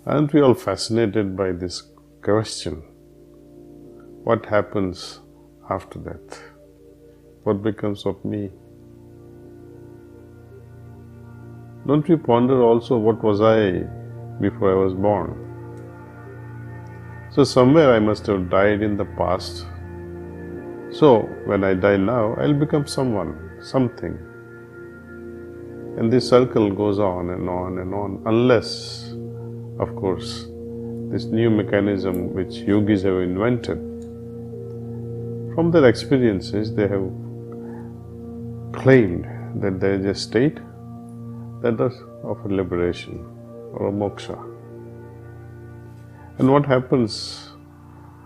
Aren't we all fascinated by this question? What happens after death? What becomes of me? Don't we ponder also what was I before I was born? So somewhere I must have died in the past. So when I die now, I'll become someone, something. And this circle goes on and on and on, unless, of course, this new mechanism which yogis have invented, from their experiences they have claimed that there is a state that is of a liberation or a moksha. And what happens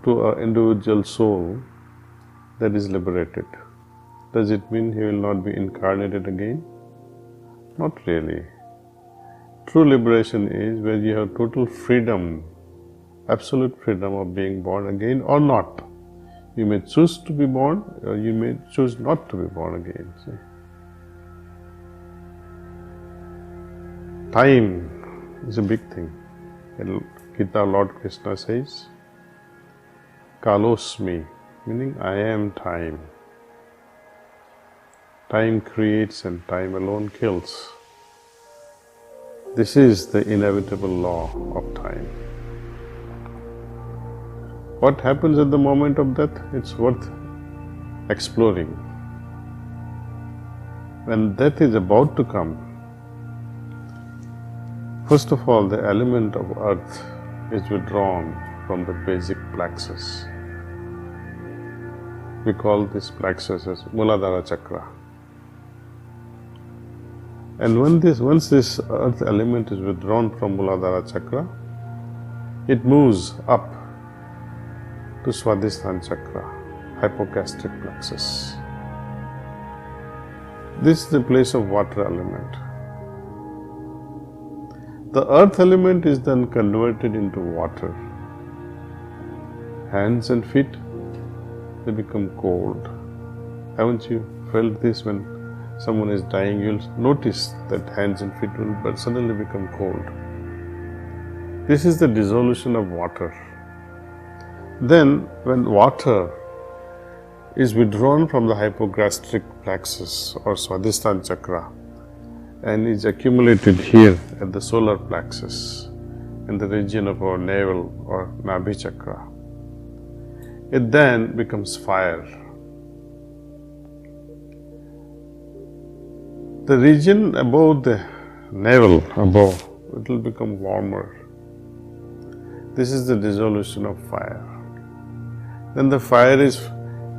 to an individual soul that is liberated? Does it mean he will not be incarnated again? Not really. True liberation is where you have total freedom, absolute freedom of being born again or not. You may choose to be born or you may choose not to be born again. See? Time is a big thing. In Gita, Lord Krishna says, Kalosmi, meaning I am time. Time creates and time alone kills. This is the inevitable law of time. What happens at the moment of death? It's worth exploring. When death is about to come, first of all, the element of earth is withdrawn from the basic plexus. We call this plexus as Muladhara Chakra. And once this earth element is withdrawn from Muladhara Chakra, it moves up to Swadhisthana Chakra, hypogastric plexus. This is the place of water element. The earth element is then converted into water. Hands and feet, they become cold. Haven't you felt this when someone is dying? You'll notice that hands and feet will suddenly become cold. This is the dissolution of water. Then, when water is withdrawn from the hypogastric plexus or Swadhisthana Chakra and is accumulated here at the solar plexus in the region of our navel or Nabhi Chakra, it then becomes fire. The region above the navel, above, it will become warmer. This is the dissolution of fire. Then the fire is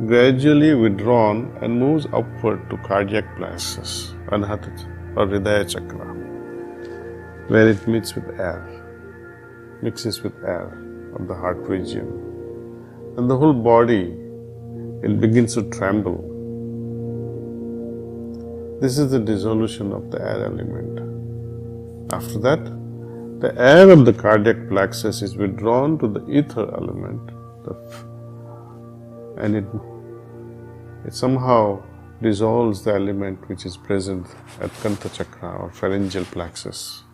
gradually withdrawn and moves upward to cardiac plexus, Anahata or Hridaya Chakra, where it meets with air, mixes with air of the heart region. And the whole body, it begins to tremble. This is the dissolution of the air element. After that, the air of the cardiac plexus is withdrawn to the ether element, and it somehow dissolves the element which is present at Kantha Chakra or pharyngeal plexus.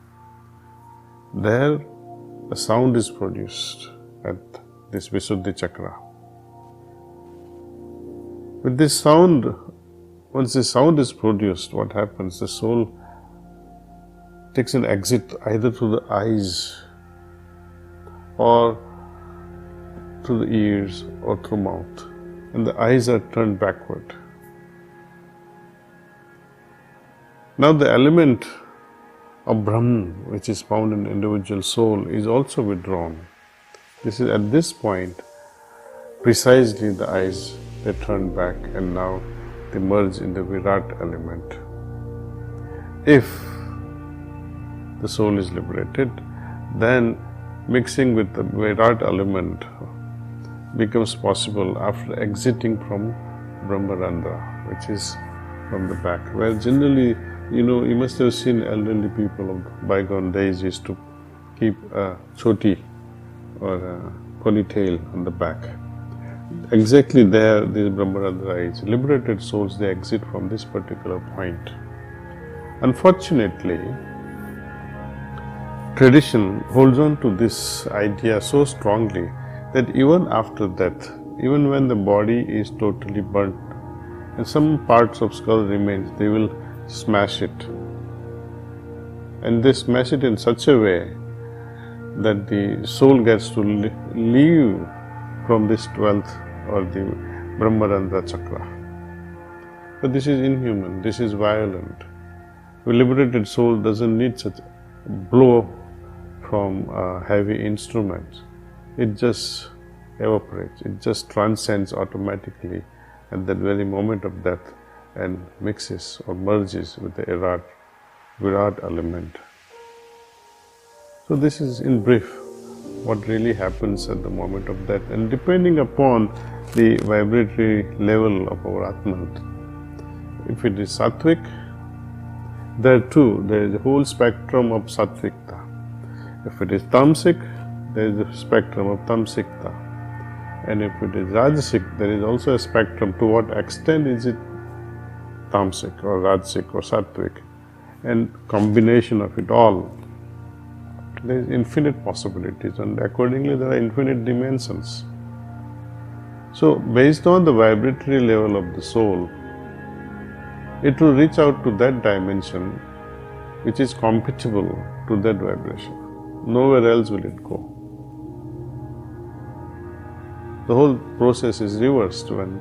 There, a sound is produced at this Visuddhi Chakra. With this sound, once the sound is produced, what happens? The soul takes an exit either through the eyes or through the ears or through mouth, and the eyes are turned backward. Now the element of Brahman, which is found in the individual soul, is also withdrawn. This is at this point, precisely the eyes, they turn back and now they merge in the Virat element. If the soul is liberated, then mixing with the Virat element becomes possible after exiting from Brahmarandhra, which is from the back, where generally, you must have seen elderly people of bygone days used to keep a choti or a ponytail on the back. Exactly there, this Brahmarandhra is. Liberated souls, they exit from this particular point. Unfortunately, tradition holds on to this idea so strongly that even after death, even when the body is totally burnt and some parts of skull remains, they will smash it. And they smash it in such a way that the soul gets to leave from this 12th or the Brahmarandra chakra. But this is inhuman, this is violent. A liberated soul doesn't need such a blow from heavy instruments. It just evaporates, it just transcends automatically at that very moment of death and mixes or merges with the Virat element. So this is in brief what really happens at the moment of death, and depending upon the vibratory level of our Atman. If it is Sattvic, there too there is a whole spectrum of Sattvikta. If it is Tamasic, there is a spectrum of Tamsikta. And if it is Rajasic, there is also a spectrum. To what extent is it Tamasic or Rajasic or Sattvic? And combination of it all. There is infinite possibilities, and accordingly there are infinite dimensions. So based on the vibratory level of the soul, it will reach out to that dimension which is compatible to that vibration. Nowhere else will it go. The whole process is reversed when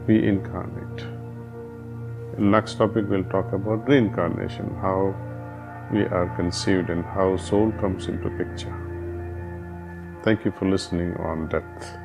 we incarnate. In next topic we'll talk about reincarnation, how we are conceived and how soul comes into picture. Thank you for listening on Death.